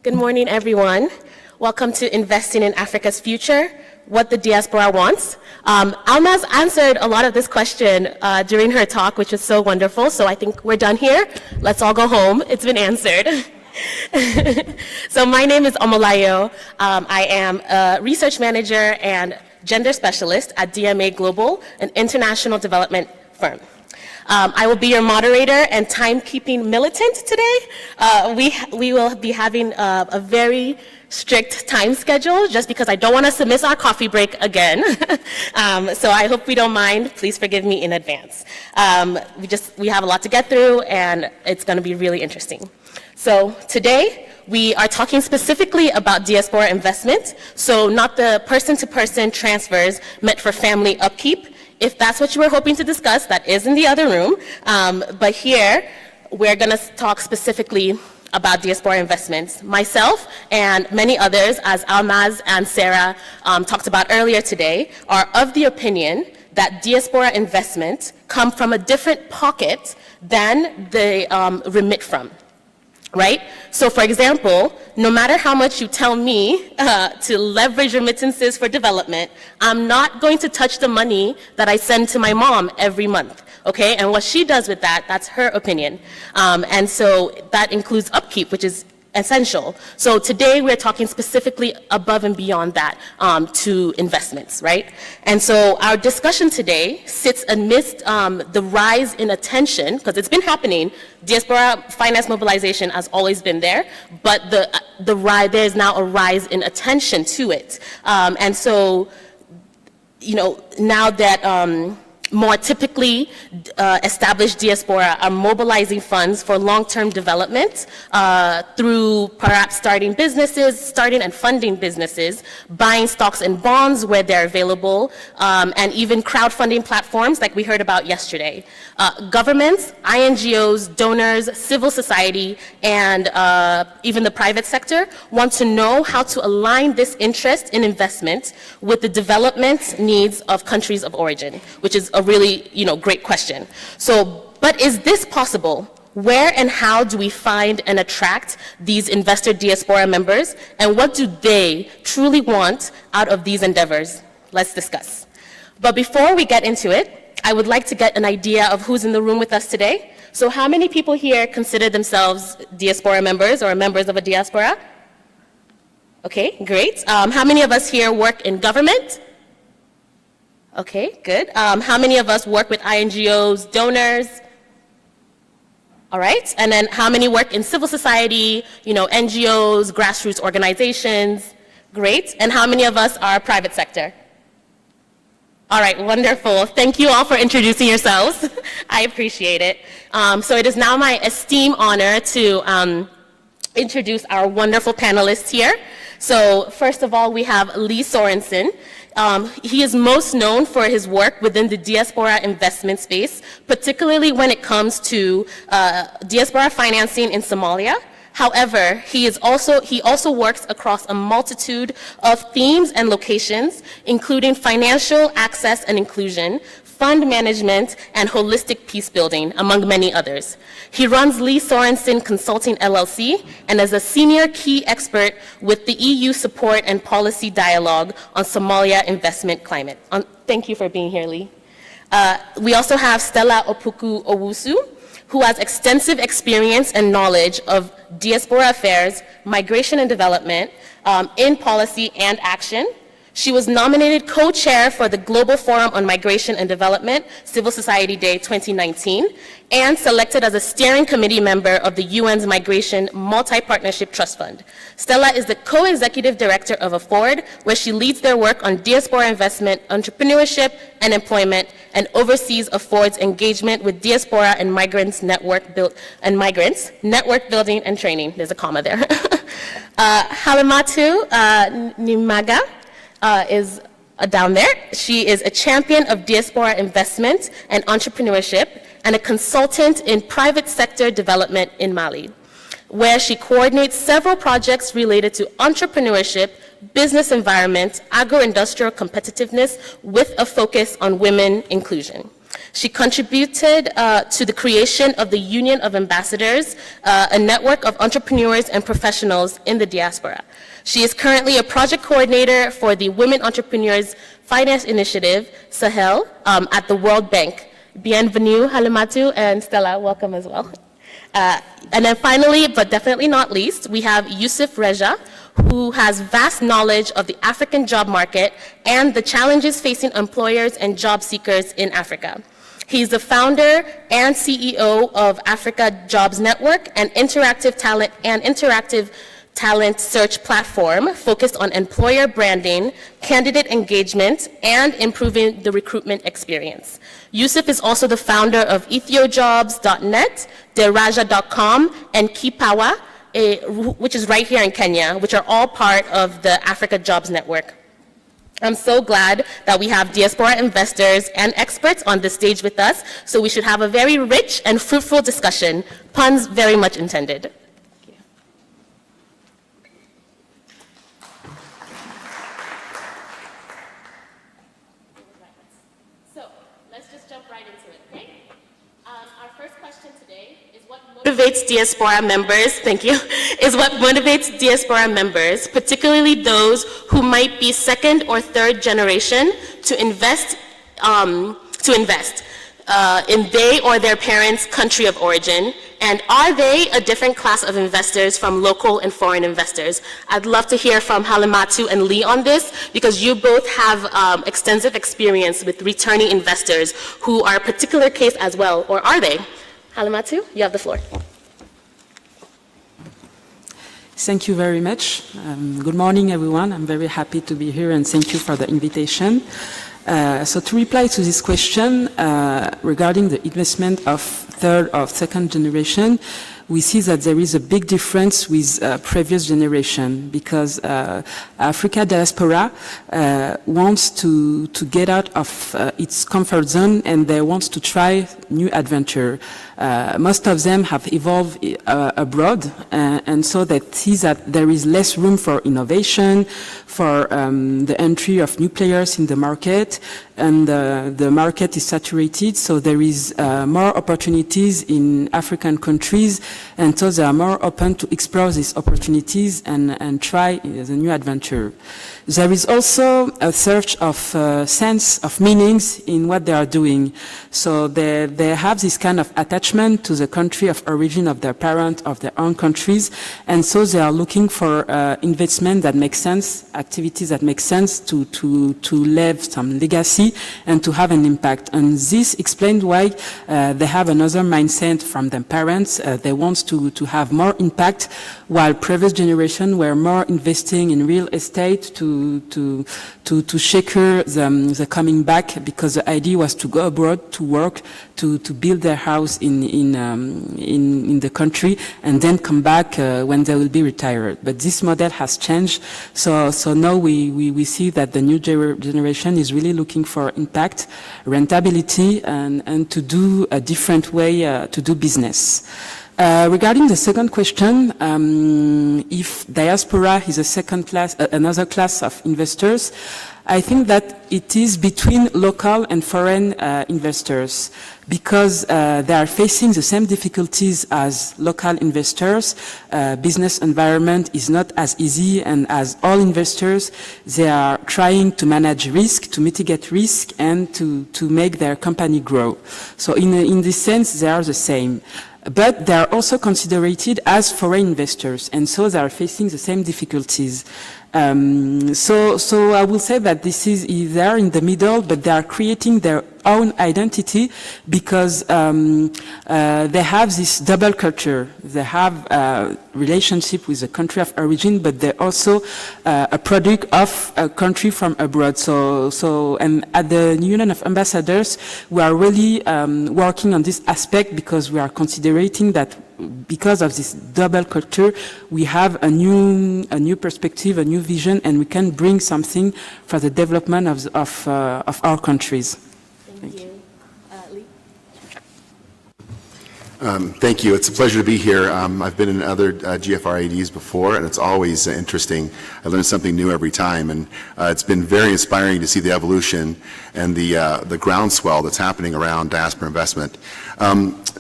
Good morning, everyone. Welcome to Investing in Africa's Future, What the Diaspora Wants. Alma's answered a lot of this question during her talk, which is so wonderful. So I think we're done here. Let's all go home. It's been answered. So my name is Omolayo. I am a research manager and gender specialist at DMA Global, an international development firm. I will be your moderator and timekeeping militant today. We will be having a very strict time schedule just because I don't want us to miss our coffee break again. So I hope we don't mind. Please forgive me in advance. We have a lot to get through and it's going to be really interesting. So today we are talking specifically about diaspora investment, so not the person-to-person transfers meant for family upkeep. If that's what you were hoping to discuss, that is in the other room. But here, we're going to talk specifically about diaspora investments. Myself and many others, as Almaz and Sarah talked about earlier today, are of the opinion that diaspora investments come from a different pocket than they remit from. Right? So for example, no matter how much you tell me to leverage remittances for development, I'm not going to touch the money that I send to my mom every month, okay? And what she does with that, that's her opinion. And so that includes upkeep, which is essential. So today we're talking specifically above and beyond that to investments, right? And so our discussion today sits amidst the rise in attention, because it's been happening. Diaspora finance mobilization has always been there, but there is now a rise in attention to it. And so, you know, now that more typically established diaspora are mobilizing funds for long-term development through perhaps starting and funding businesses, buying stocks and bonds where they're available, and even crowdfunding platforms like we heard about yesterday. Governments, INGOs, donors, civil society, and even the private sector want to know how to align this interest in investment with the development needs of countries of origin, which is a really, great question. So, but is this possible? Where and how do we find and attract these investor diaspora members, and what do they truly want out of these endeavors? Let's discuss. But before we get into it, I would like to get an idea of who's in the room with us today. So how many people here consider themselves diaspora members or members of a diaspora? Okay, great. How many of us here work in government? Okay, good. How many of us work with INGOs, donors? All right, and then how many work in civil society, NGOs, grassroots organizations? Great. And how many of us are private sector? All right, wonderful. Thank you all for introducing yourselves. I appreciate it. So it is now my esteemed honor to introduce our wonderful panelists here. So first of all, we have Lee Sorensen. He is most known for his work within the diaspora investment space, particularly when it comes to diaspora financing in Somalia. However, he also works across a multitude of themes and locations, including financial access and inclusion, fund management, and holistic peace building, among many others. He runs Lee Sorensen Consulting LLC and is a senior key expert with the EU Support and Policy Dialogue on Somalia Investment Climate. Thank you for being here, Lee. We also have Stella Opuku Owusu, who has extensive experience and knowledge of diaspora affairs, migration and development, in policy and action. She was nominated co-chair for the Global Forum on Migration and Development, Civil Society Day 2019, and selected as a steering committee member of the UN's Migration Multi-Partnership Trust Fund. Stella is the co-executive director of AFFORD, where she leads their work on diaspora investment, entrepreneurship, and employment, and oversees AFFORD's engagement with diaspora and migrants network building and training. There's a comma there. Halimatu Nimaga is down there. She is a champion of diaspora investment and entrepreneurship and a consultant in private sector development in Mali, where she coordinates several projects related to entrepreneurship, business environment, agro-industrial competitiveness with a focus on women inclusion. She contributed to the creation of the Union of Ambassadors, a network of entrepreneurs and professionals in the diaspora. She is currently a project coordinator for the Women Entrepreneurs Finance Initiative, Sahel, at the World Bank. Bienvenue, Halimatu, and Stella, welcome as well. And then finally, but definitely not least, we have Yusuf Reja, who has vast knowledge of the African job market and the challenges facing employers and job seekers in Africa. He's the founder and CEO of Africa Jobs Network, an interactive talent search platform focused on employer branding, candidate engagement, and improving the recruitment experience. Yusuf is also the founder of ethiojobs.net, deraja.com, and Kipawa, which is right here in Kenya, which are all part of the Africa Jobs Network. I'm so glad that we have diaspora investors and experts on this stage with us, so we should have a very rich and fruitful discussion, puns very much intended. So let's just jump right into it, okay? Our first question today is what motivates diaspora members, thank you, is what motivates diaspora members, particularly those who might be second or third generation, to invest in they or their parents' country of origin, and are they a different class of investors from local and foreign investors? I'd love to hear from Halimatu and Lee on this, because you both have extensive experience with returning investors who are a particular case as well, or are they? Halimatu, you have the floor. Thank you very much. Good morning, everyone. I'm very happy to be here, and thank you for the invitation. So to reply to this question regarding the investment of third or second generation, we see that there is a big difference with previous generation, because Africa diaspora wants to get out of its comfort zone, and they want to try new adventure. Most of them have evolved abroad, and so they see that there is less room for innovation, for the entry of new players in the market, and the market is saturated, so there is more opportunities in African countries, and so they are more open to explore these opportunities and try the new adventure. There is also a search of sense of meanings in what they are doing. So they have this kind of attachment to the country of origin of their parent, of their own countries, and so they are looking for investment that makes sense, activities that make sense to leave some legacy and to have an impact. And this explains why they have another mindset from their parents. They want to have more impact, while previous generation were more investing in real estate to shaker the coming back, because the idea was to go abroad to work, to build their house in the country, and then come back when they will be retired. But this model has changed, so now we see that the new generation is really looking for impact, rentability, and to do a different way to do business. Regarding the second question, if diaspora is a second class, another class of investors, I think that it is between local and foreign investors, because they are facing the same difficulties as local investors. Business environment is not as easy, and as all investors, they are trying to manage risk, to mitigate risk, and to make their company grow. So in this sense, they are the same. But they are also considered as foreign investors, and so they are facing the same difficulties. So I will say that they are in the middle, but they are creating their own identity, because they have this double culture. They have a relationship with the country of origin, but they're also a product of a country from abroad. And at the Union of Ambassadors, we are really working on this aspect, because we are considering that because of this double culture, we have a new perspective, a new vision, and we can bring something for the development of our countries. Thank you. Lee? Thank you. It's a pleasure to be here. I've been in other GFRIDs before, and it's always interesting. I learn something new every time, and it's been very inspiring to see the evolution and the groundswell that's happening around diaspora investment.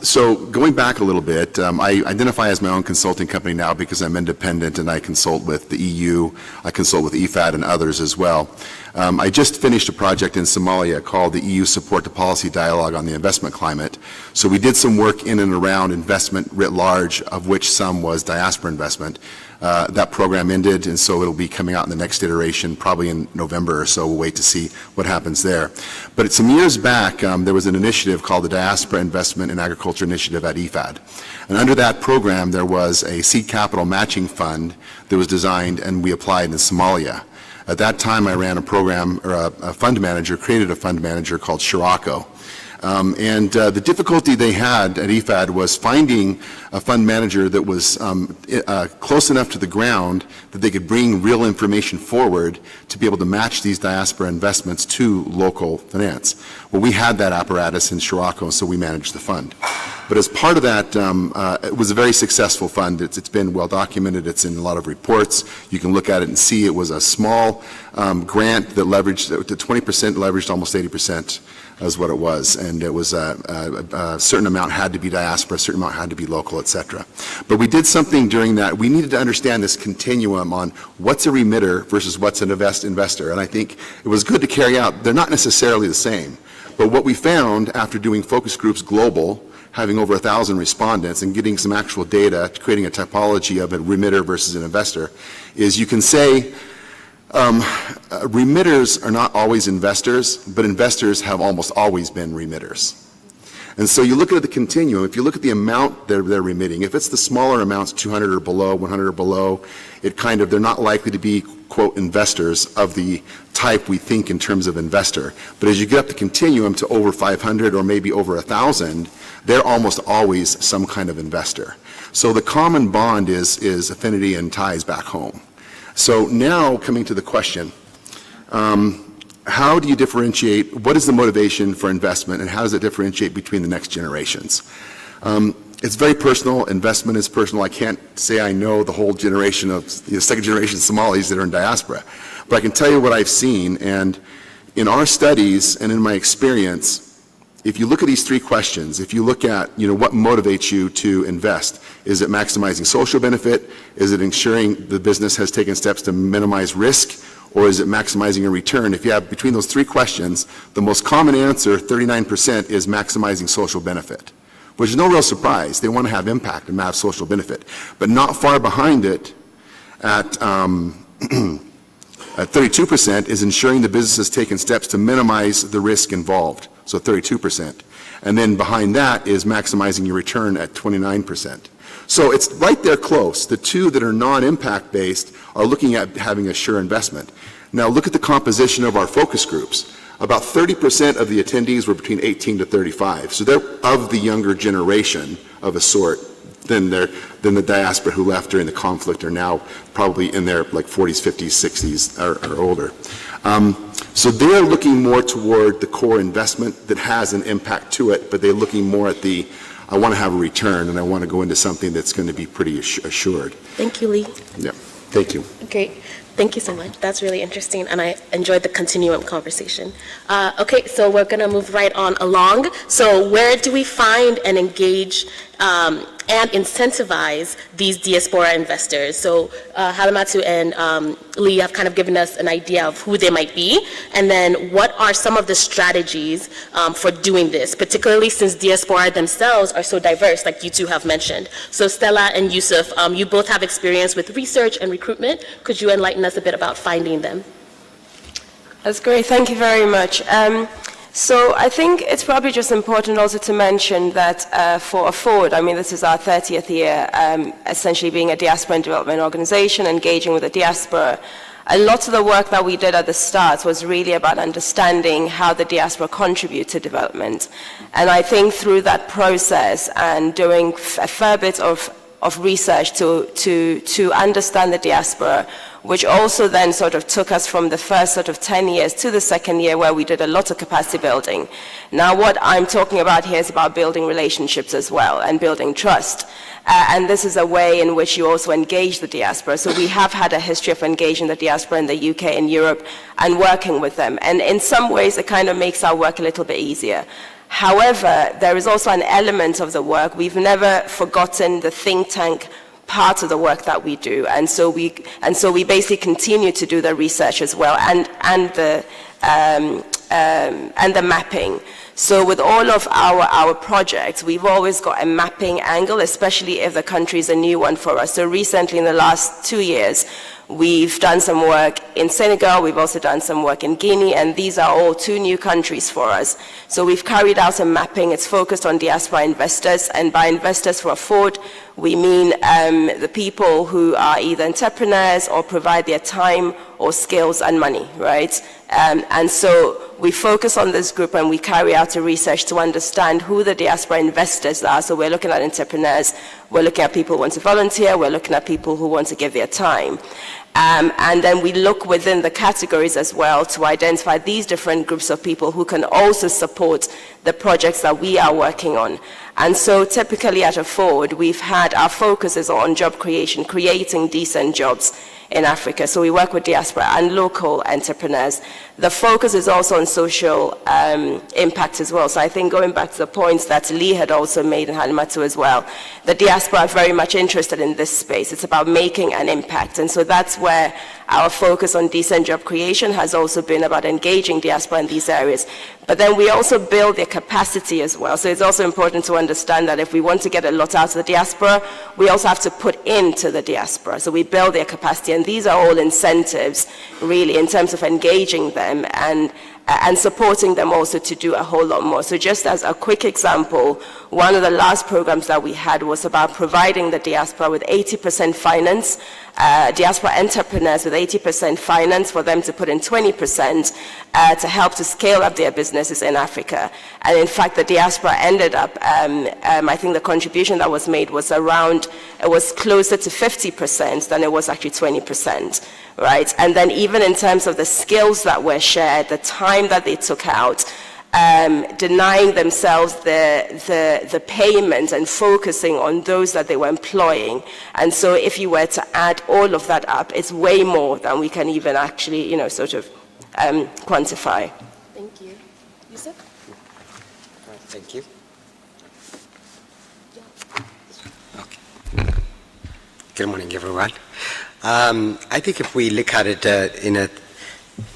So going back a little bit, I identify as my own consulting company now because I'm independent and I consult with the EU, I consult with IFAD and others as well. I just finished a project in Somalia called the EU Support to Policy Dialogue on the Investment Climate. So we did some work in and around investment writ large, of which some was diaspora investment. That program ended, and so it'll be coming out in the next iteration, probably in November or so. We'll wait to see what happens there. But some years back, there was an initiative called the Diaspora Investment in Agriculture Initiative at IFAD. And under that program, there was a seed capital matching fund that was designed, and we applied in Somalia. At that time, I ran a program, or a fund manager, created a fund manager called Shirako. The difficulty they had at IFAD was finding a fund manager that was close enough to the ground that they could bring real information forward to be able to match these diaspora investments to local finance. Well, we had that apparatus in Shirako, so we managed the fund. But as part of that, it was a very successful fund. It's been well documented. It's in a lot of reports. You can look at it and see it was a small grant that leveraged, to 20% leveraged almost 80%. Is what it was, and it was a certain amount had to be diaspora, a certain amount had to be local, etc. But we did something during that. We needed to understand this continuum on what's a remitter versus what's an investor, and I think it was good to carry out. They're not necessarily the same, but what we found after doing focus groups global, having over 1,000 respondents and getting some actual data, creating a typology of a remitter versus an investor, is you can say remitters are not always investors, but investors have almost always been remitters. And so you look at the continuum, if you look at the amount they're remitting, if it's the smaller amounts, 200 or below, 100 or below, they're not likely to be, quote, investors of the type we think in terms of investor. But as you get up the continuum to over 500 or maybe over 1,000, they're almost always some kind of investor. So the common bond is affinity and ties back home. So now coming to the question, how do you differentiate, what is the motivation for investment and how does it differentiate between the next generations? It's very personal, investment is personal. I can't say I know the whole generation of second generation Somalis that are in diaspora, but I can tell you what I've seen, and in our studies and in my experience, if you look at these three questions, if you look at what motivates you to invest, is it maximizing social benefit? Is it ensuring the business has taken steps to minimize risk? Or is it maximizing a return? If you have between those three questions, the most common answer, 39%, is maximizing social benefit, which is no real surprise. They want to have impact and have social benefit. But not far behind it, at 32%, is ensuring the business has taken steps to minimize the risk involved, so 32%. And then behind that is maximizing your return at 29%. So it's right there close. The two that are non-impact based are looking at having a sure investment. Now look at the composition of our focus groups. About 30% of the attendees were between 18 to 35. So they're of the younger generation of a sort than the diaspora who left during the conflict are now probably in their 40s, 50s, 60s or older. So they're looking more toward the core investment that has an impact to it, but they're looking more at I want to have a return and I want to go into something that's going to be pretty assured. Thank you, Lee. Yeah, thank you. Great. Thank you so much. That's really interesting, and I enjoyed the continuum conversation. Okay, so we're going to move right on along. So where do we find and engage and incentivize these diaspora investors? So Halimatu and Lee have kind of given us an idea of who they might be, and then what are some of the strategies for doing this, particularly since diaspora themselves are so diverse, like you two have mentioned. So Stella and Yusuf, you both have experience with research and recruitment. Could you enlighten us a bit about finding them? That's great. Thank you very much. So I think it's probably just important also to mention that for Afford, I mean, this is our 30th year, essentially being a diaspora and development organization, engaging with the diaspora. A lot of the work that we did at the start was really about understanding how the diaspora contribute to development. And I think through that process and doing a fair bit of research to understand the diaspora, which also then sort of took us from the first sort of 10 years to the second year where we did a lot of capacity building. Now what I'm talking about here is about building relationships as well and building trust. And this is a way in which you also engage the diaspora. So we have had a history of engaging the diaspora in the UK and Europe and working with them. And in some ways, it kind of makes our work a little bit easier. However, there is also an element of the work. We've never forgotten the think tank part of the work that we do. And so we basically continue to do the research as well and the mapping. So with all of our projects, we've always got a mapping angle, especially if the country is a new one for us. So recently, in the last 2 years, we've done some work in Senegal, we've also done some work in Guinea, and these are all 2 new countries for us. So we've carried out a mapping. It's focused on diaspora investors, and by investors for Ford, we mean the people who are either entrepreneurs or provide their time or skills and money, right? And so we focus on this group and we carry out a research to understand who the diaspora investors are. So we're looking at entrepreneurs, we're looking at people who want to volunteer, we're looking at people who want to give their time. And then we look within the categories as well to identify these different groups of people who can also support the projects that we are working on. And so typically at Ford, we've had our focus is on job creation, creating decent jobs in Africa. So we work with diaspora and local entrepreneurs. The focus is also on social impact as well. So I think going back to the points that Lee had also made and Halimatu as well, the diaspora are very much interested in this space. It's about making an impact. And so that's where our focus on decent job creation has also been about engaging diaspora in these areas. But then we also build their capacity as well. So it's also important to understand that if we want to get a lot out of the diaspora, we also have to put into the diaspora. So we build their capacity, and these are all incentives, really, in terms of engaging them and supporting them also to do a whole lot more. So just as a quick example, one of the last programs that we had was about providing the diaspora with 80% finance, diaspora entrepreneurs with 80% finance for them to put in 20% to help to scale up their businesses in Africa. And in fact, the diaspora ended up, I think the contribution that was made was around, it was closer to 50% than it was actually 20%. Right? And then even in terms of the skills that were shared, the time that they took out, denying themselves the payment and focusing on those that they were employing. And so if you were to add all of that up, it's way more than we can even actually, sort of quantify. Thank you. Yusuf? Thank you. Okay. Good morning, everyone. I think if we look at it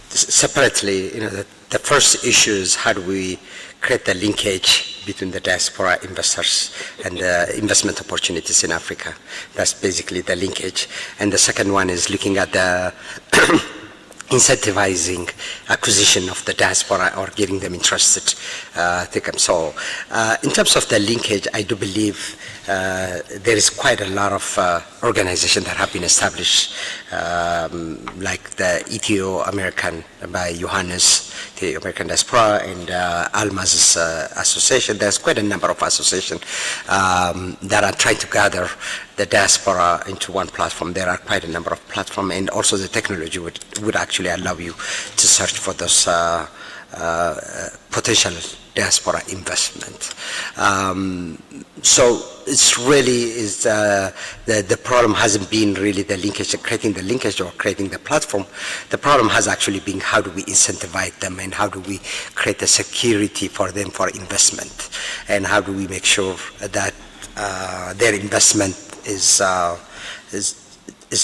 separately, the first issue is how do we create the linkage between the diaspora investors and the investment opportunities in Africa. That's basically the linkage. And the second one is looking at the incentivizing acquisition of the diaspora or getting them interested. So in terms of the linkage, I do believe there is quite a lot of organizations that have been established, like the Ethio-American by Johannes, the American Diaspora, and Almaz's association. There's quite a number of associations that are trying to gather the diaspora into one platform. There are quite a number of platforms, and also the technology would actually allow you to search for those potential diaspora investment. So it's really the problem hasn't been really the linkage, creating the linkage or creating the platform. The problem has actually been how do we incentivize them and how do we create the security for them for investment, and how do we make sure that their investment is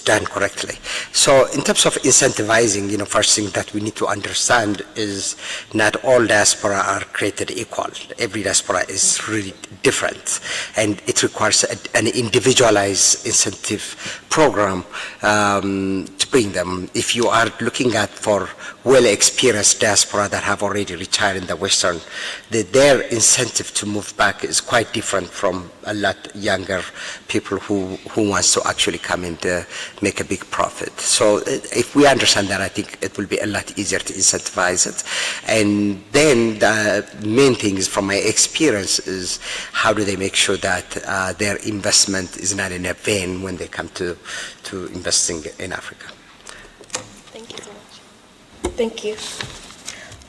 done correctly. So in terms of incentivizing, first thing that we need to understand is not all diaspora are created equal. Every diaspora is really different, and it requires an individualized incentive program to bring them. If you are looking at for well-experienced diaspora that have already retired in the Western, their incentive to move back is quite different from a lot younger people who wants to actually come in make a big profit. So if we understand that, I think it will be a lot easier to incentivize it. And then the main thing is, from my experience, is how do they make sure that their investment is not in a vain when they come to investing in Africa. Thank you so much. Thank you.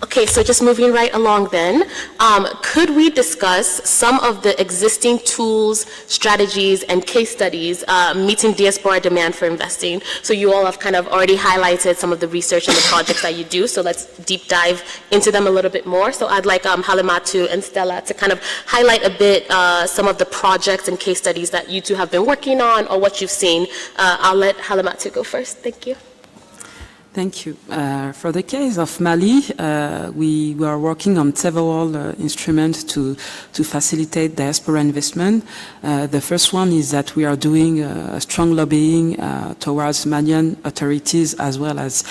Okay, so just moving right along then, could we discuss some of the existing tools, strategies, and case studies meeting diaspora demand for investing? So you all have kind of already highlighted some of the research and the projects that you do, so let's deep dive into them a little bit more. So I'd like Halimatu and Stella to kind of highlight a bit some of the projects and case studies that you two have been working on or what you've seen. I'll let Halimatu go first. Thank you. Thank you. For the case of Mali, we were working on several instruments to facilitate diaspora investment. The first one is that we are doing a strong lobbying towards Malian authorities as well as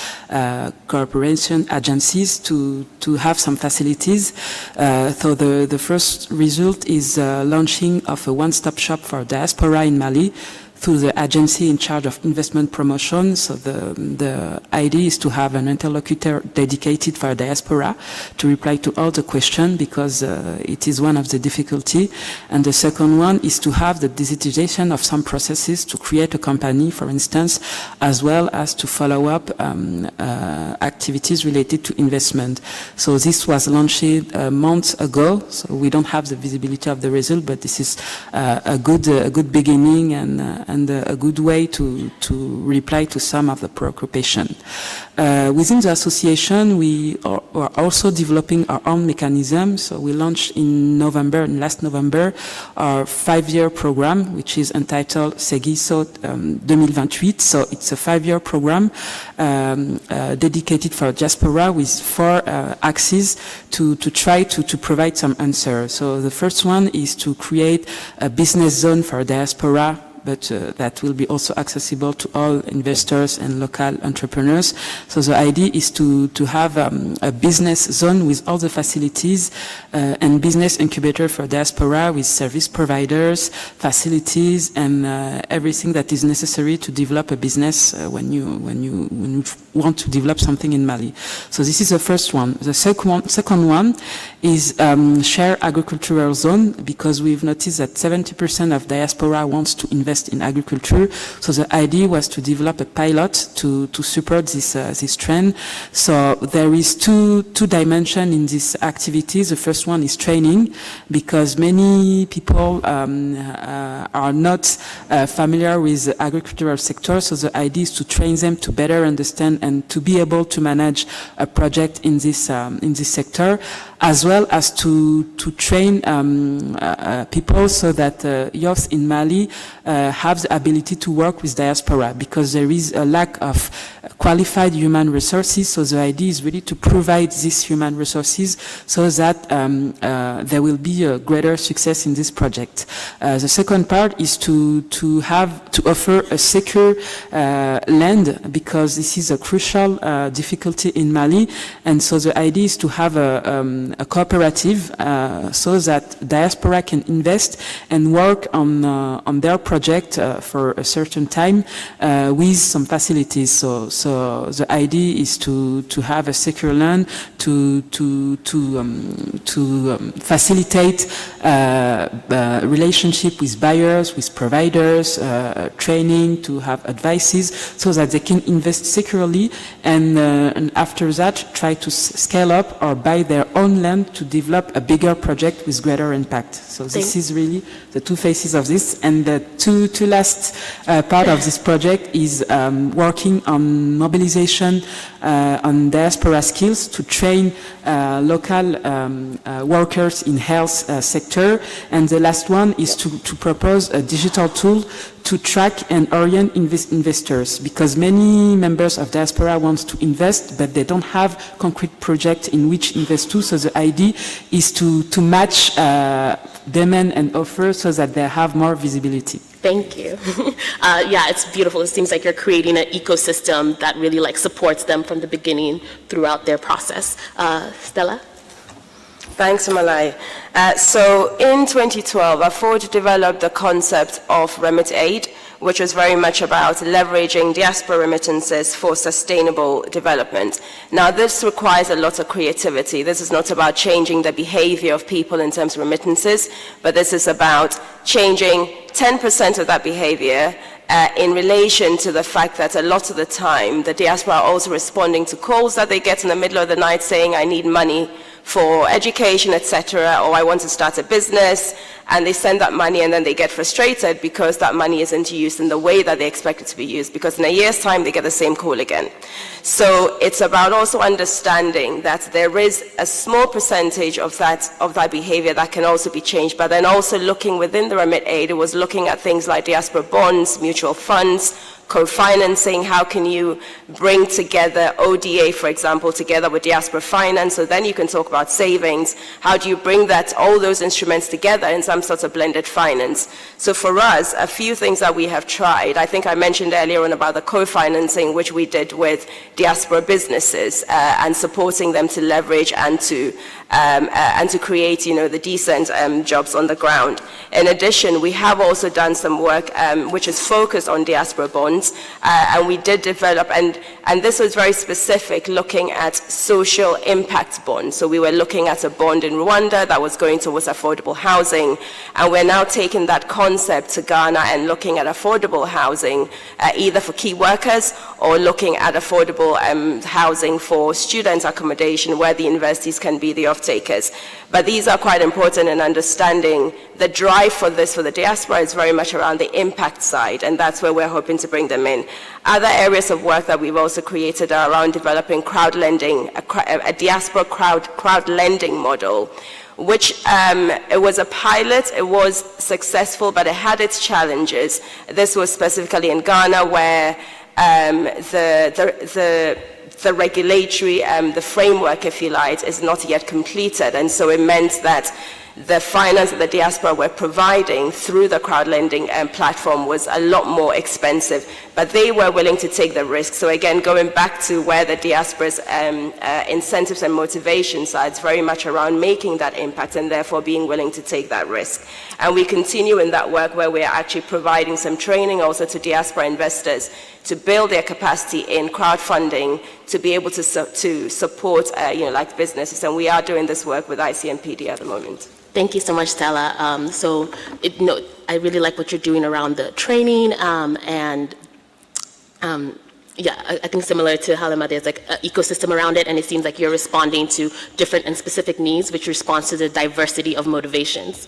cooperation agencies to have some facilities. So the first result is launching of a one-stop shop for diaspora in Mali through the agency in charge of investment promotion. So the idea is to have an interlocutor dedicated for diaspora to reply to all the questions, because it is one of the difficulty. And the second one is to have the digitization of some processes to create a company, for instance, as well as to follow up activities related to investment. So this was launched months ago, so we don't have the visibility of the result, but this is a good beginning and a good way to reply to some of the preoccupation. Within the association, we are also developing our own mechanism. So we launched last November, our 5-year program, which is entitled Seguiso 2028. So it's a 5-year program dedicated for diaspora with 4 axes to try to provide some answer. So the first one is to create a business zone for diaspora, but that will be also accessible to all investors and local entrepreneurs. So the idea is to have a business zone with all the facilities and business incubator for diaspora with service providers, facilities, and everything that is necessary to develop a business when you want to develop something in Mali. So this is the first one. The second one is share agricultural zone, because we've noticed that 70% of diaspora wants to invest in agriculture. So the idea was to develop a pilot to support this trend. So there is two dimensions in this activity. The first one is training, because many people are not familiar with the agricultural sector. So the idea is to train them to better understand and to be able to manage a project in this sector, as well as to train people so that youth in Mali have the ability to work with diaspora, because there is a lack of qualified human resources. So the idea is really to provide these human resources so that there will be a greater success in this project. The second part is to offer a secure land, because this is a crucial difficulty in Mali. And so the idea is to have a cooperative so that diaspora can invest and work on their project for a certain time with some facilities. So the idea is to have a secure land to facilitate relationship with buyers, with providers, training, to have advices so that they can invest securely, and after that try to scale up or buy their own land to develop a bigger project with greater impact. So this is really the two phases of this. And the two last part of this project is working on mobilization on diaspora skills to train local workers in health sector. And the last one is to propose a digital tool to track and orient investors, because many members of diaspora want to invest, but they don't have concrete project in which invest to. So the idea is to match demand and offer so that they have more visibility. Thank you. Yeah, it's beautiful. It seems like you're creating an ecosystem that really supports them from the beginning throughout their process. Stella? Thanks, Malai. So in 2012, FORD developed the concept of remit aid, which was very much about leveraging diaspora remittances for sustainable development. Now, this requires a lot of creativity. This is not about changing the behavior of people in terms of remittances, but this is about changing 10% of that behavior in relation to the fact that a lot of the time, the diaspora are also responding to calls that they get in the middle of the night saying, I need money for education, etc., or I want to start a business, and they send that money and then they get frustrated because that money isn't used in the way that they expect it to be used, because in a year's time they get the same call again. So it's about also understanding that there is a small percentage of that behavior that can also be changed, but then also looking within the remit aid, it was looking at things like diaspora bonds, mutual funds, co-financing. How can you bring together ODA, for example, together with diaspora finance, so then you can talk about savings. How do you bring all those instruments together in some sort of blended finance? So for us, a few things that we have tried, I think I mentioned earlier on about the co-financing, which we did with diaspora businesses and supporting them to leverage and to create, the decent jobs on the ground. In addition, we have also done some work which is focused on diaspora bonds, and we did develop, and this was very specific, looking at social impact bonds. So we were looking at a bond in Rwanda that was going towards affordable housing, and we're now taking that concept to Ghana and looking at affordable housing, either for key workers or looking at affordable housing for student accommodation, where the universities can be the off-takers. But these are quite important in understanding the drive for this for the diaspora is very much around the impact side, and that's where we're hoping to bring them in. Other areas of work that we've also created are around developing crowd lending, a diaspora crowd lending model, which it was a pilot. It was successful, but it had its challenges. This was specifically in Ghana, where the regulatory, the framework, if you like, is not yet completed, and so it meant that the finance that the diaspora were providing through the crowd lending platform was a lot more expensive, but they were willing to take the risk. So again, going back to where the diaspora's incentives and motivations are, it's very much around making that impact and therefore being willing to take that risk. And we continue in that work where we are actually providing some training also to diaspora investors to build their capacity in crowdfunding to be able to support like businesses. And we are doing this work with ICMPD at the moment. Thank you so much, Stella. I really like what you're doing around the training I think similar to Halima, there's like an ecosystem around it, and it seems like you're responding to different and specific needs, which responds to the diversity of motivations.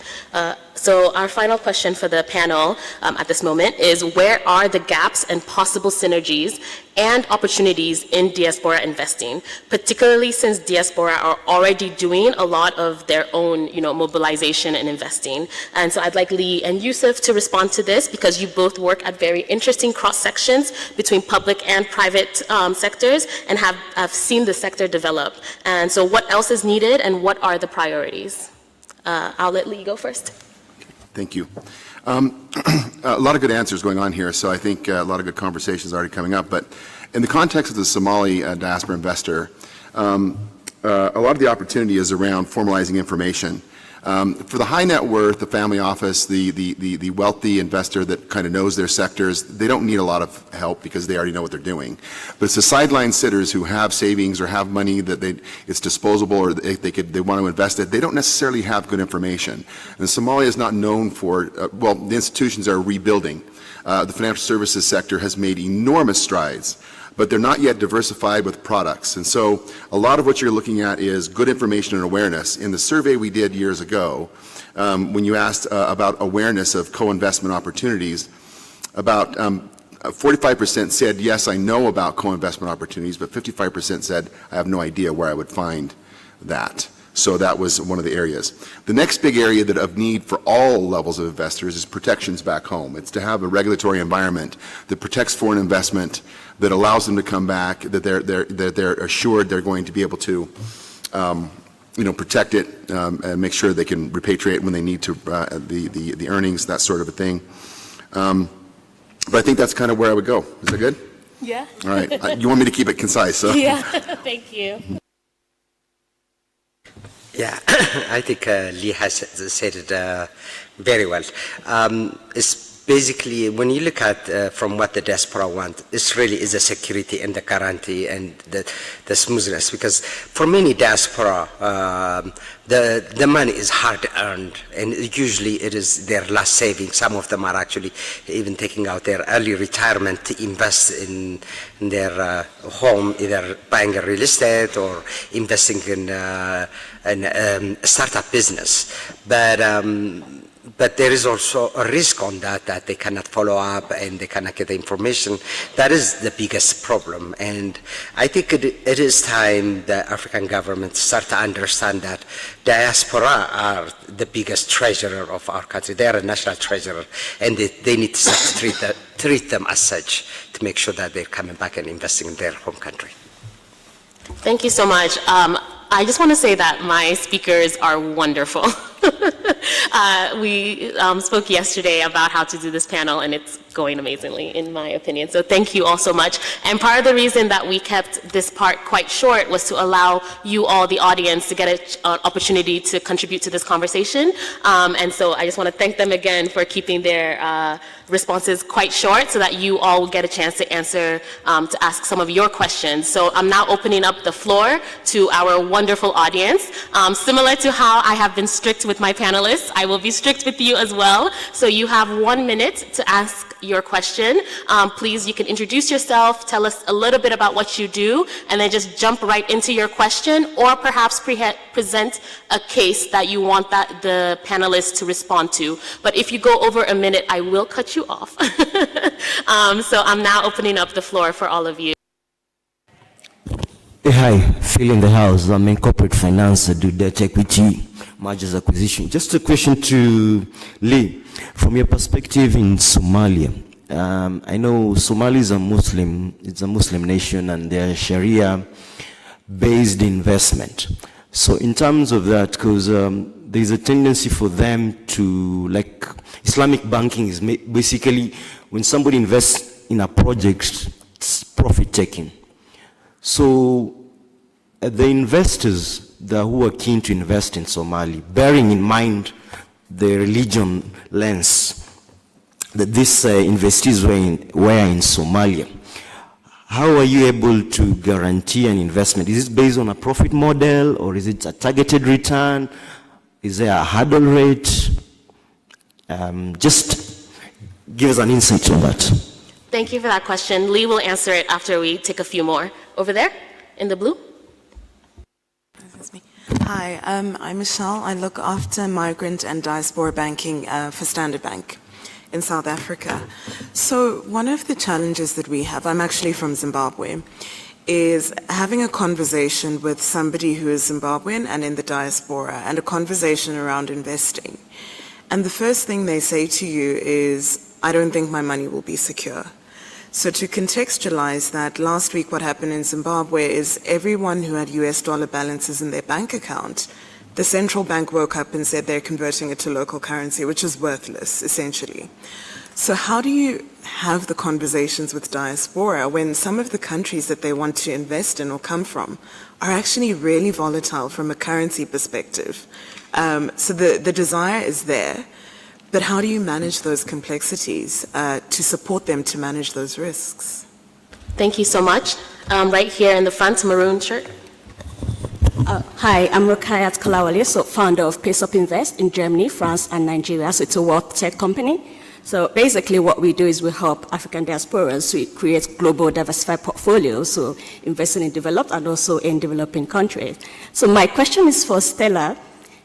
So our final question for the panel at this moment is, where are the gaps and possible synergies and opportunities in diaspora investing, particularly since diaspora are already doing a lot of their own, mobilization and investing? And so I'd like Lee and Yusuf to respond to this, because you both work at very interesting cross sections between public and private sectors and have seen the sector develop. And so what else is needed and what are the priorities? I'll let Lee go first. Thank you. A lot of good answers going on here, so I think a lot of good conversations already coming up. But in the context of the Somali diaspora investor, a lot of the opportunity is around formalizing information. For the high net worth, the family office, the wealthy investor that kind of knows their sectors, they don't need a lot of help because they already know what they're doing. But it's the sideline sitters who have savings or have money that it's disposable, or they want to invest it. They don't necessarily have good information. And Somalia is not known for, the institutions are rebuilding. The financial services sector has made enormous strides, but they're not yet diversified with products. And so a lot of what you're looking at is good information and awareness. In the survey we did years ago, when you asked about awareness of co-investment opportunities, about 45% said, yes, I know about co-investment opportunities, but 55% said, I have no idea where I would find that. So that was one of the areas. The next big area that of need for all levels of investors is protections back home. It's to have a regulatory environment that protects foreign investment, that allows them to come back, that they're assured they're going to be able to protect it and make sure they can repatriate when they need to the earnings, that sort of a thing. But I think that's kind of where I would go. Is that good? Yeah. All right. You want me to keep it concise, so. Yeah. Thank you. Yeah, I think Lee has said it very well. It's basically, when you look at from what the diaspora want, this really is a security and the guarantee and the smoothness. Because for many diaspora, the money is hard earned, and usually it is their last saving. Some of them are actually even taking out their early retirement to invest in their home, either buying a real estate or investing in a startup business. But there is also a risk on that they cannot follow up and they cannot get the information. That is the biggest problem. And I think it is time the African government start to understand that diaspora are the biggest treasurer of our country. They are a national treasurer, and they need to start to treat them as such to make sure that they're coming back and investing in their home country. Thank you so much. I just want to say that my speakers are wonderful. We spoke yesterday about how to do this panel, and it's going amazingly, in my opinion. So thank you all so much. And part of the reason that we kept this part quite short was to allow you all, the audience, to get an opportunity to contribute to this conversation. And so I just want to thank them again for keeping their responses quite short so that you all will get a chance to answer, to ask some of your questions. So I'm now opening up the floor to our wonderful audience. Similar to how I have been strict with my panelists, I will be strict with you as well. So you have 1 minute to ask your question. Please, you can introduce yourself, tell us a little bit about what you do, and then just jump right into your question, or perhaps present a case that you want the panelists to respond to. But if you go over a minute, I will cut you off. So I'm now opening up the floor for all of you. Hey, hi, Phil in the house. I'm in corporate finance, I do debt equity, mergers acquisition. Just a question to Lee. From your perspective in Somalia, I know Somalia is it's a Muslim nation, and they're Sharia-based investment. So in terms of that, because there's a tendency for them to, like, Islamic banking is basically when somebody invests in a project, it's profit-taking. So the investors who are keen to invest in Somalia, bearing in mind the religion lens that these investees were in Somalia, how are you able to guarantee an investment? Is it based on a profit model, or is it a targeted return? Is there a hurdle rate? Just give us an insight on that. Thank you for that question. Lee will answer it after we take a few more. Over there, in the blue. That's me. Hi, I'm Michelle. I look after migrant and diaspora banking for Standard Bank in South Africa. So one of the challenges that we have, I'm actually from Zimbabwe, is having a conversation with somebody who is Zimbabwean and in the diaspora, and a conversation around investing. And the first thing they say to you is, I don't think my money will be secure. So to contextualize that, last week what happened in Zimbabwe is everyone who had US dollar balances in their bank account, the central bank woke up and said they're converting it to local currency, which is worthless, essentially. So how do you have the conversations with diaspora when some of the countries that they want to invest in or come from are actually really volatile from a currency perspective? So the desire is there. But how do you manage those complexities to support them to manage those risks? Thank you so much. Right here in the front, maroon shirt. Hi, I'm Rukayat Kalawale, so founder of PaceUp Invest in Germany, France, and Nigeria. So it's a wealth tech company. So basically what we do is we help African diasporas to create global diversified portfolios, so investing in developed and also in developing countries. So my question is for Stella.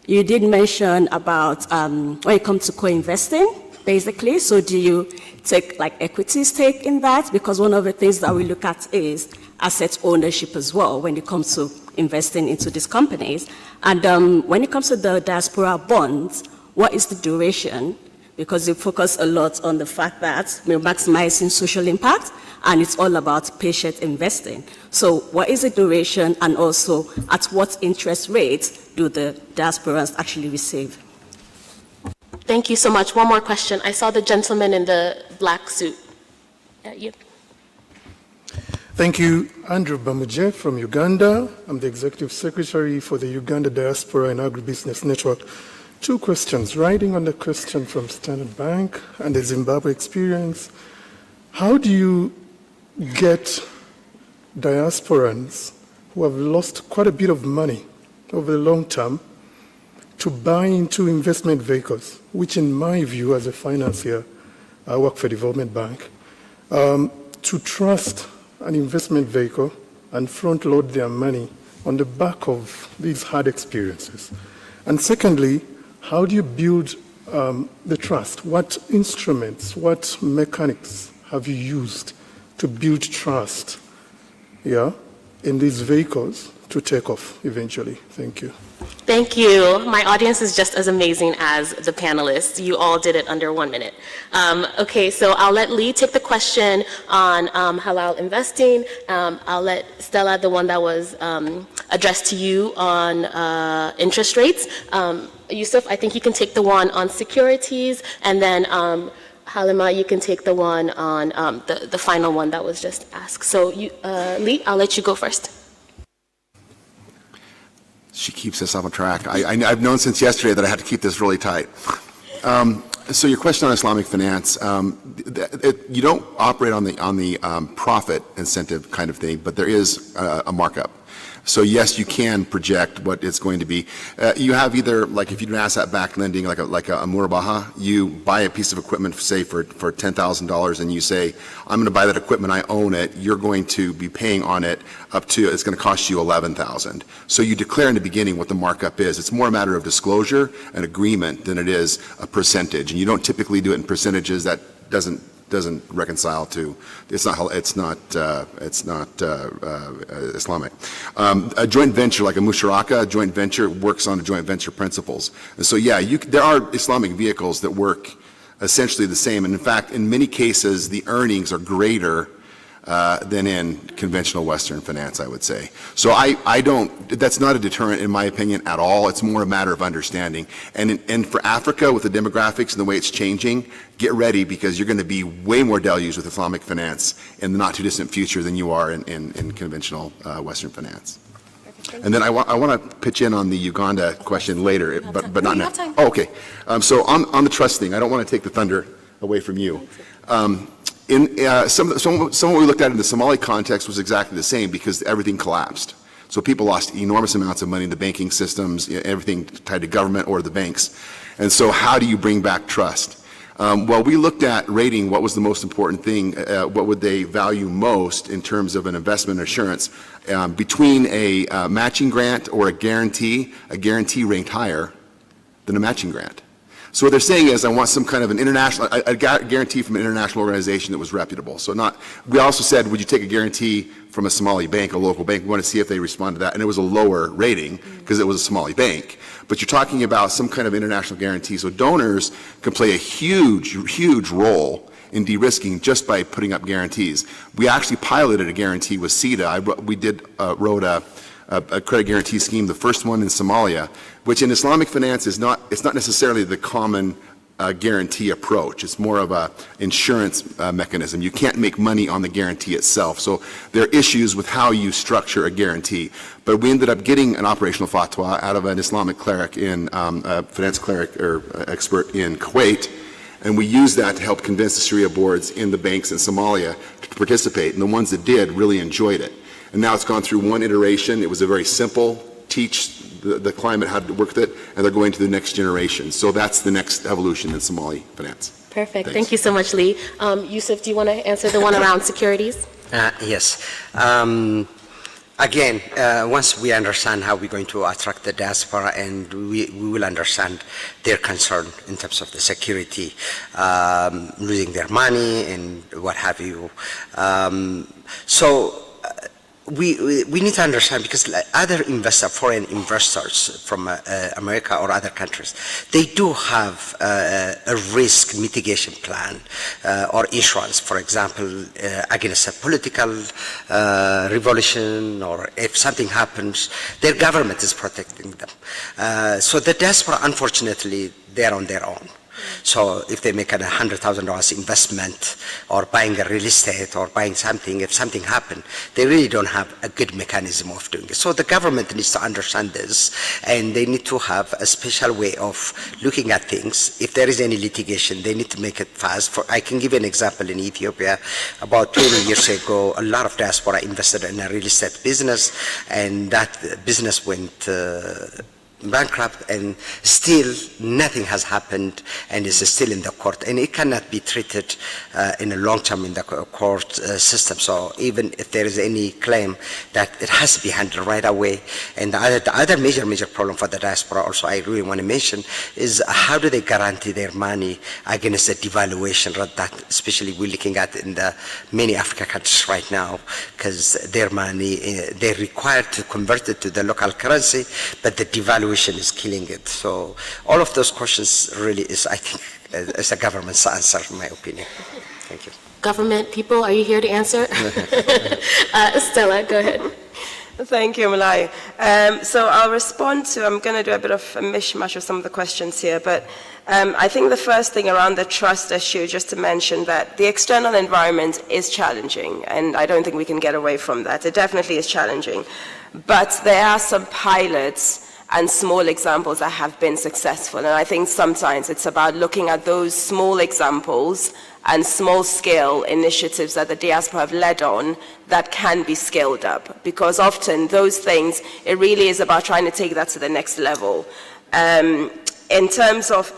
You did mention about when it comes to co-investing, basically. So do you take like equity stake in that? Because one of the things that we look at is asset ownership as well when it comes to investing into these companies. And when it comes to the diaspora bonds, what is the duration? Because you focus a lot on the fact that we're maximizing social impact, and it's all about patient investing. So what is the duration, and also at what interest rates do the diasporans actually receive? Thank you so much. One more question. I saw the gentleman in the black suit. You. Thank you. Andrew Bamuje from Uganda. I'm the Executive Secretary for the Uganda Diaspora and Agribusiness Network. Two questions. Riding on the question from Standard Bank and the Zimbabwe experience, how do you get diasporans who have lost quite a bit of money over the long term to buy into investment vehicles, which in my view as a financier, I work for a development bank, to trust an investment vehicle and front load their money on the back of these hard experiences? And secondly, how do you build the trust? What instruments, what mechanics have you used to build trust in these vehicles to take off eventually? Thank you. Thank you. My audience is just as amazing as the panelists. You all did it under 1 minute. Okay, so I'll let Lee take the question on halal investing. I'll let Stella, the one that was addressed to you on interest rates. Yusuf, I think you can take the one on securities, and then Halima, you can take the one on the final one that was just asked. So Lee, I'll let you go first. She keeps us on track. I've known since yesterday that I had to keep this really tight. So your question on Islamic finance, you don't operate on the profit incentive kind of thing, but there is a markup. So yes, you can project what it's going to be. You have either, like if you do asset-backed lending, like a murabaha, you buy a piece of equipment, say for $10,000, and you say, I'm going to buy that equipment, I own it, you're going to be paying on it up to, it's going to cost you $11,000. So you declare in the beginning what the markup is. It's more a matter of disclosure and agreement than it is a percentage. And you don't typically do it in percentages. That doesn't reconcile to, it's not Islamic. A joint venture like a musharaka, a joint venture works on a joint venture principles. And so yeah, there are Islamic vehicles that work essentially the same. And in fact, in many cases, the earnings are greater than in conventional Western finance, I would say. So that's not a deterrent in my opinion at all. It's more a matter of understanding. And for Africa, with the demographics and the way it's changing, get ready because you're going to be way more deluged with Islamic finance in the not too distant future than you are in conventional Western finance. And then I want to pitch in on the Uganda question later, but not now. Oh, okay. So on the trust thing, I don't want to take the thunder away from you. Some of what we looked at in the Somali context was exactly the same because everything collapsed. So people lost enormous amounts of money in the banking systems, everything tied to government or the banks. And so how do you bring back trust? Well, we looked at rating what was the most important thing, what would they value most in terms of an investment assurance. Between a matching grant or a guarantee ranked higher than a matching grant. So what they're saying is I want some kind of an international, a guarantee from an international organization that was reputable. So we also said, would you take a guarantee from a Somali bank, a local bank? We want to see if they respond to that. And it was a lower rating because it was a Somali bank. But you're talking about some kind of international guarantee. So donors can play a huge, huge role in de-risking just by putting up guarantees. We actually piloted a guarantee with CETA. We wrote a credit guarantee scheme, the first one in Somalia, which in Islamic finance it's not necessarily the common guarantee approach. It's more of a insurance mechanism. You can't make money on the guarantee itself. So there are issues with how you structure a guarantee. But we ended up getting an operational fatwa out of an Islamic cleric a finance cleric or expert in Kuwait. And we used that to help convince the Sharia boards in the banks in Somalia to participate. And the ones that did really enjoyed it. And now it's gone through one iteration. It was a very simple teach the climate how to work with it, and they're going to the next generation. So that's the next evolution in Somali finance. Perfect. Thanks. Thank you so much, Lee. Yusuf, do you want to answer the one around securities? Yes. Again, once we understand how we're going to attract the diaspora and we will understand their concern in terms of the security, losing their money and what have you. We need to understand because other foreign investors from America or other countries, they do have a risk mitigation plan or insurance, for example, against a political revolution or if something happens, their government is protecting them. So the diaspora, unfortunately, they're on their own. So if they make a $100,000 investment or buying a real estate or buying something, if something happened, they really don't have a good mechanism of doing it. So the government needs to understand this, and they need to have a special way of looking at things. If there is any litigation, they need to make it fast. I can give you an example in Ethiopia. About 20 years ago, a lot of diaspora invested in a real estate business, and that business went bankrupt, and still nothing has happened, and is still in the court, and it cannot be treated in a long term in the court system. So even if there is any claim, that it has to be handled right away. And the other major problem for the diaspora also I really want to mention is how do they guarantee their money against the devaluation that especially we're looking at in the many African countries right now, because their money, they're required to convert it to the local currency, but the devaluation is killing it. So all of those questions really is, I think, is a government's answer, in my opinion. Thank you. Government people, are you here to answer? Stella, go ahead. Thank you, Malai. So I'll respond to, I'm going to do a bit of a mishmash of some of the questions here, but I think the first thing around the trust issue, just to mention that the external environment is challenging, and I don't think we can get away from that. It definitely is challenging. But there are some pilots and small examples that have been successful. And I think sometimes it's about looking at those small examples and small-scale initiatives that the diaspora have led on that can be scaled up. Because often those things, it really is about trying to take that to the next level. In terms of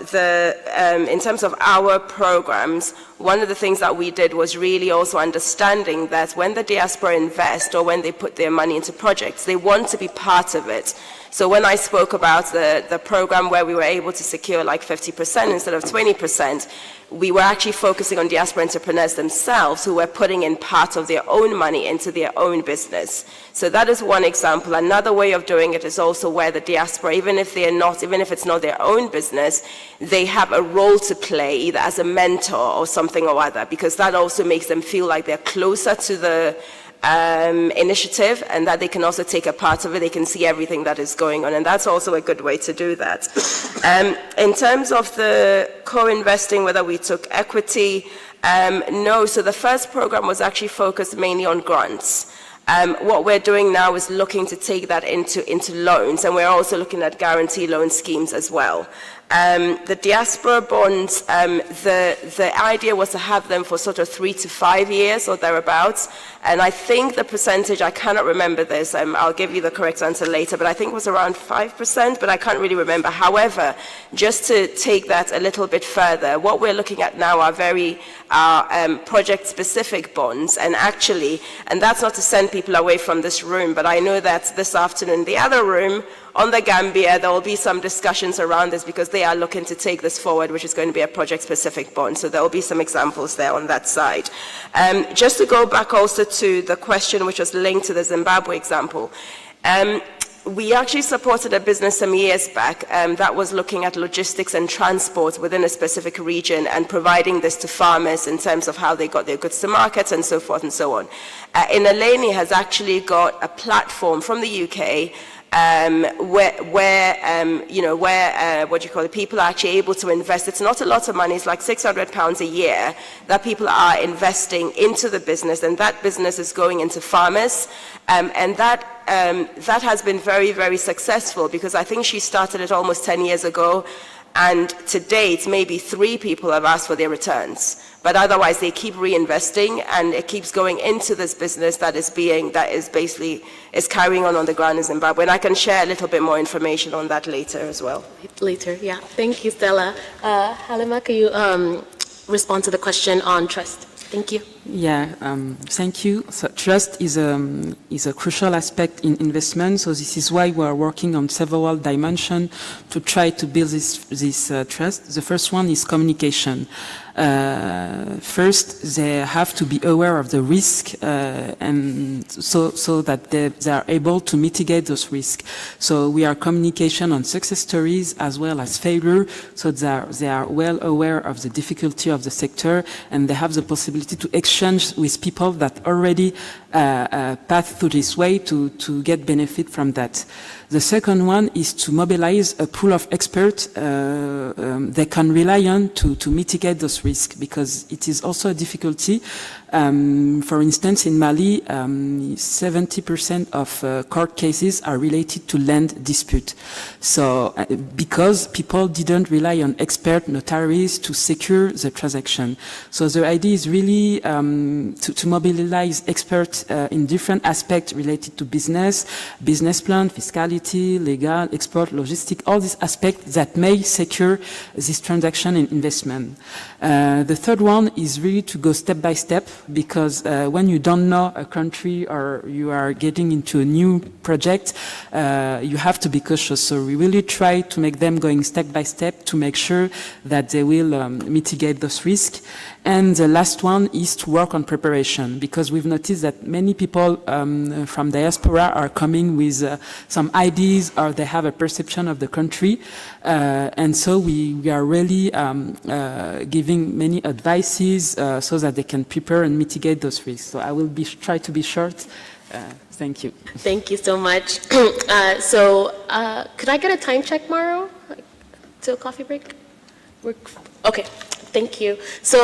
our programs, one of the things that we did was really also understanding that when the diaspora invest or when they put their money into projects, they want to be part of it. So when I spoke about the program where we were able to secure like 50% instead of 20%, we were actually focusing on diaspora entrepreneurs themselves who were putting in part of their own money into their own business. So that is one example. Another way of doing it is also where the diaspora, even if it's not their own business, they have a role to play either as a mentor or something or other, because that also makes them feel like they're closer to the initiative, and that they can also take a part of it. They can see everything that is going on, and that's also a good way to do that. In terms of the co-investing, whether we took equity, no. So the first program was actually focused mainly on grants. What we're doing now is looking to take that into loans, and we're also looking at guarantee loan schemes as well. The diaspora bonds, the idea was to have them for sort of 3 to 5 years or thereabouts. And I think the percentage, I cannot remember this, I'll give you the correct answer later, but I think it was around 5%, but I can't really remember. However, just to take that a little bit further, what we're looking at now are very project-specific bonds. And actually, and that's not to send people away from this room, but I know that this afternoon in the other room, on the Gambia, there will be some discussions around this because they are looking to take this forward, which is going to be a project-specific bond. So there will be some examples there on that side. Just to go back also to the question which was linked to the Zimbabwe example, we actually supported a business some years back that was looking at logistics and transport within a specific region and providing this to farmers in terms of how they got their goods to markets and so forth and so on. Inaleni has actually got a platform from the UK where people are actually able to invest. It's not a lot of money, it's like £600 a year that people are investing into the business, and that business is going into farmers, and that has been very, very successful, because I think she started it almost 10 years ago, and to date, maybe 3 people have asked for their returns. But otherwise, they keep reinvesting, and it keeps going into this business that is carrying on the ground in Zimbabwe. And I can share a little bit more information on that later as well. Later, yeah. Thank you, Stella. Halima, can you respond to the question on trust? Thank you. Yeah, thank you. So trust is a crucial aspect in investment. So this is why we are working on several dimensions to try to build this trust. The first one is communication. First, they have to be aware of the risk, and so that they are able to mitigate those risks. So we are communication on success stories as well as failure, so they are well aware of the difficulty of the sector, and they have the possibility to exchange with people that already path through this way to get benefit from that. The second one is to mobilize a pool of experts they can rely on to mitigate those risks, because it is also a difficulty. For instance, in Mali, 70% of court cases are related to land dispute. So, because people didn't rely on expert notaries to secure the transaction. So the idea is really to mobilize experts in different aspects related to business plan, fiscality, legal, export, logistic, all these aspects that may secure this transaction and investment. The third one is really to go step by step, because when you don't know a country or you are getting into a new project, you have to be cautious. So we really try to make them going step by step to make sure that they will mitigate those risks. And the last one is to work on preparation, because we've noticed that many people from diaspora are coming with some ideas, or they have a perception of the country. And so we are really giving many advices so that they can prepare and mitigate those risks. So I will try to be short. Thank you. Thank you so much. Could I get a time check, Mauro? To a coffee break? Okay. Thank you. So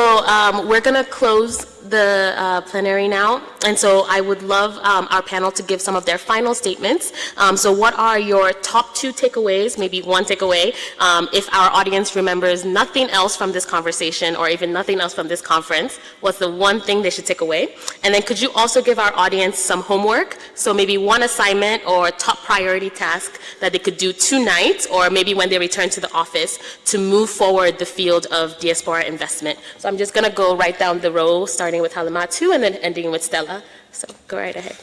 we're going to close the plenary now, and so I would love our panel to give some of their final statements. So what are your top 2 takeaways, maybe 1 takeaway, if our audience remembers nothing else from this conversation or even nothing else from this conference? What's the 1 thing they should take away? And then could you also give our audience some homework, so maybe 1 assignment or top priority task that they could do tonight, or maybe when they return to the office, to move forward the field of diaspora investment. So I'm just going to go right down the row, starting with Halimatu and then ending with Stella. So go right ahead.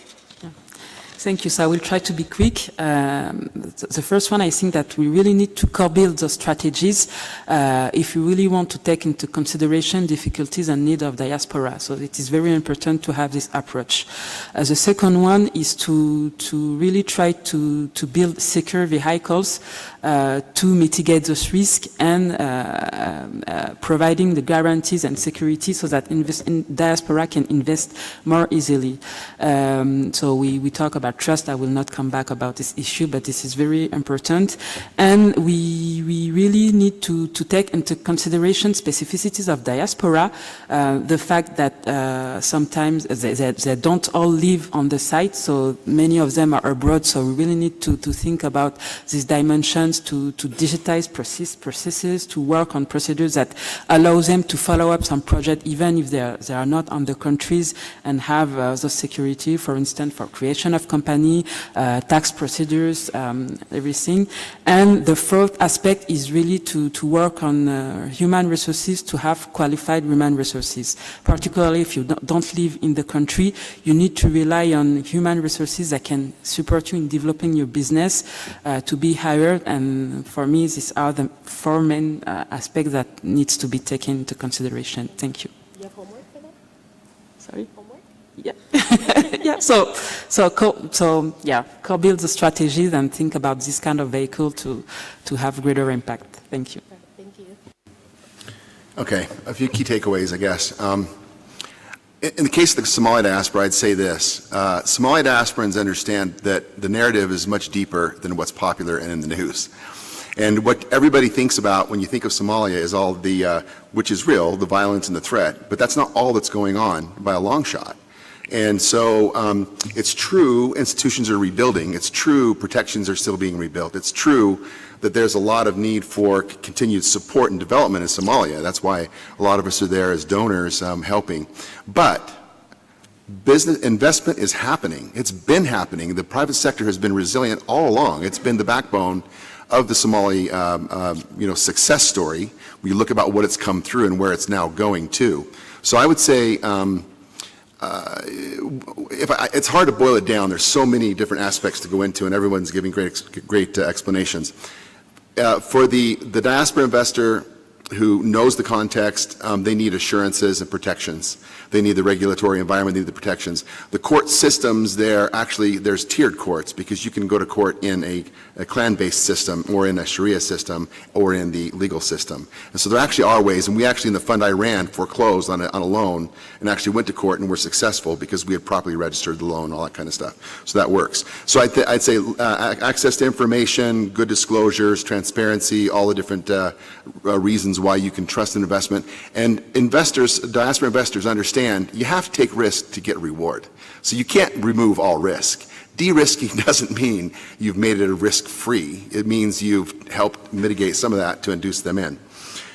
Thank you. So I will try to be quick. The first one, I think that we really need to co-build those strategies if we really want to take into consideration difficulties and needs of diaspora. So it is very important to have this approach. The second one is to really try to build secure vehicles to mitigate those risks, and providing the guarantees and security so that diaspora can invest more easily. So we talk about trust. I will not come back about this issue, but this is very important. And we really need to take into consideration specificities of diaspora, the fact that sometimes they don't all live on the site, so many of them are abroad, so we really need to think about these dimensions, to digitize processes, to work on procedures that allow them to follow up some project even if they are not on the countries, and have the security, for instance, for creation of company, tax procedures, everything. And the fourth aspect is really to work on human resources, to have qualified human resources. Particularly if you don't live in the country, you need to rely on human resources that can support you in developing your business, to be hired. And for me, these are the 4 main aspects that needs to be taken into consideration. Thank you. You have homework for that? Sorry? Homework? Yeah. Yeah. Co-build the strategies and think about this kind of vehicle to have greater impact. Thank you. Thank you. Okay, a few key takeaways, I guess. In the case of the Somali diaspora, I'd say this. Somali diasporans understand that the narrative is much deeper than what's popular and in the news. And what everybody thinks about when you think of Somalia is all the, which is real, the violence and the threat, but that's not all that's going on by a long shot. And so it's true institutions are rebuilding. It's true protections are still being rebuilt. It's true that there's a lot of need for continued support and development in Somalia. That's why a lot of us are there as donors helping. But business investment is happening. It's been happening. The private sector has been resilient all along. It's been the backbone of the Somali success story. We look about what it's come through and where it's now going to. So I would say it's hard to boil it down. There's so many different aspects to go into, and everyone's giving great explanations. For the diaspora investor, who knows the context. They need assurances and protections. They need the regulatory environment, they need the protections. The court systems there, actually, there's tiered courts because you can go to court in a clan-based system or in a Sharia system or in the legal system. And so there actually are ways, and we actually in the fund I ran foreclosed on a loan and actually went to court and were successful because we had properly registered the loan, all that kind of stuff. So that works. So I'd say access to information, good disclosures, transparency, all the different reasons why you can trust an investment. And investors, diaspora investors understand you have to take risk to get reward. So you can't remove all risk. De-risking doesn't mean you've made it a risk-free. It means you've helped mitigate some of that to induce them in.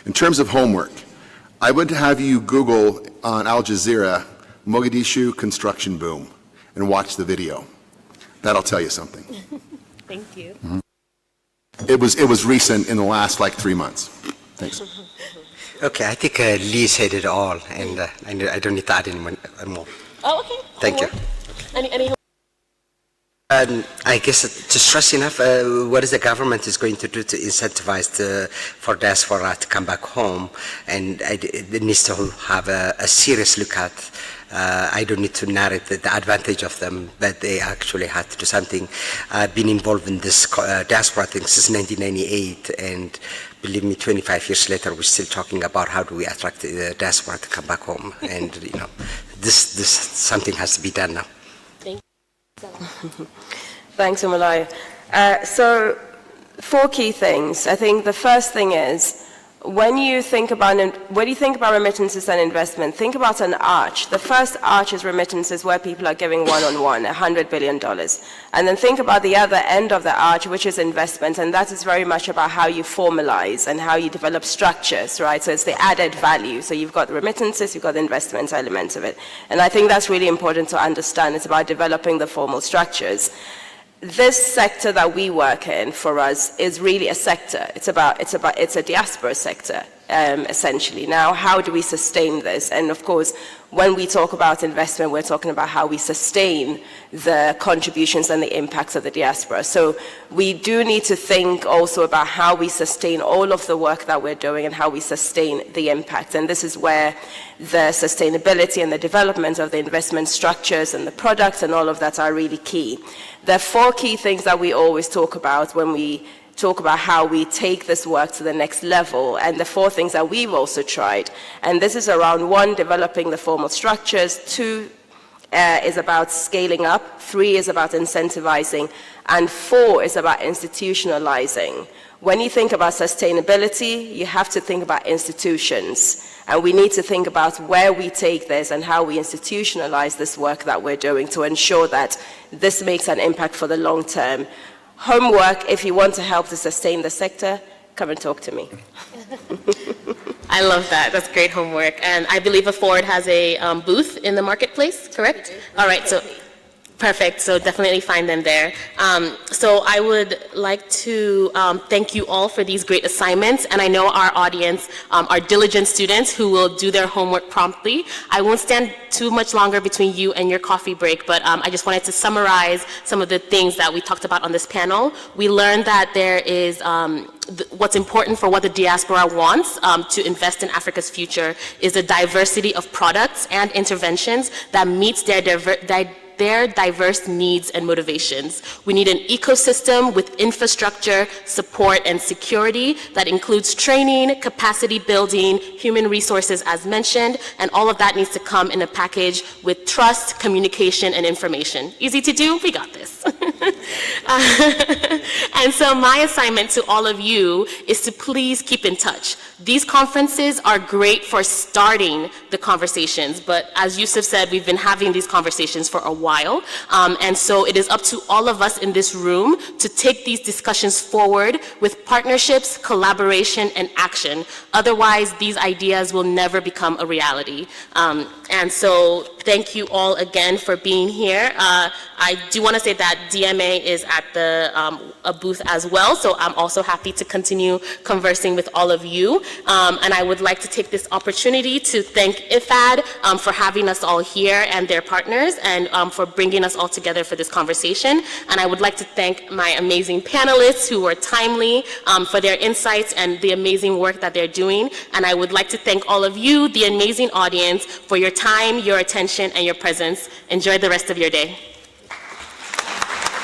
In terms of homework, I would have you Google on Al Jazeera, Mogadishu construction boom, and watch the video. That'll tell you something. Thank you. Mm-hmm. It was recent in the last 3 months. Thanks. Okay, I think Lee said it all, and I don't need to add any more. Oh, okay. Thank you. Any I guess to stress enough, what is the government is going to do to incentivize for diaspora to come back home, and it needs to have a serious look at. I don't need to narrate the advantage of them, but they actually had to do something. I've been involved in this diaspora thing since 1998, and believe me, 25 years later, we're still talking about how do we attract the diaspora to come back home, and this something has to be done now. Thanks, Umalaya. So, 4 key things. I think the first thing is, when you think about remittances and investment, think about an arch. The first arch is remittances, where people are giving one-on-one, $100 billion. And then think about the other end of the arch, which is investment, and that is very much about how you formalize and how you develop structures, right? So it's the added value. So you've got the remittances, you've got the investment elements of it. And I think that's really important to understand. It's about developing the formal structures. This sector that we work in, for us, is really a sector. It's a diaspora sector, essentially. Now, how do we sustain this? And of course, when we talk about investment, we're talking about how we sustain the contributions and the impacts of the diaspora. So we do need to think also about how we sustain all of the work that we're doing and how we sustain the impact. And this is where the sustainability and the development of the investment structures and the products and all of that are really key. There are 4 key things that we always talk about when we talk about how we take this work to the next level, and the 4 things that we've also tried. And this is around 1, developing the formal structures, 2 is about scaling up, 3 is about incentivizing, and 4 is about institutionalizing. When you think about sustainability, you have to think about institutions. And we need to think about where we take this and how we institutionalize this work that we're doing to ensure that this makes an impact for the long term. Homework, if you want to help to sustain the sector, come and talk to me. I love that. That's great homework. And I believe Afford has a booth in the marketplace, correct? All right, so perfect. So definitely find them there. So I would like to thank you all for these great assignments. And I know our audience are diligent students who will do their homework promptly. I won't stand too much longer between you and your coffee break, but I just wanted to summarize some of the things that we talked about on this panel. We learned that there is what's important for what the diaspora wants to invest in Africa's future is a diversity of products and interventions that meets their diverse needs and motivations. We need an ecosystem with infrastructure, support, and security that includes training, capacity building, human resources as mentioned, and all of that needs to come in a package with trust, communication, and information. Easy to do? We got this. And so my assignment to all of you is to please keep in touch. These conferences are great for starting the conversations, but as Yusuf said, we've been having these conversations for a while, and so it is up to all of us in this room to take these discussions forward with partnerships, collaboration, and action. Otherwise, these ideas will never become a reality. And so thank you all again for being here. I do want to say that DMA is at the a booth as well, so I'm also happy to continue conversing with all of you. And I would like to take this opportunity to thank IFAD for having us all here and their partners, and for bringing us all together for this conversation. And I would like to thank my amazing panelists who were timely for their insights and the amazing work that they're doing. And I would like to thank all of you, the amazing audience, for your time, your attention, and your presence. Enjoy the rest of your day.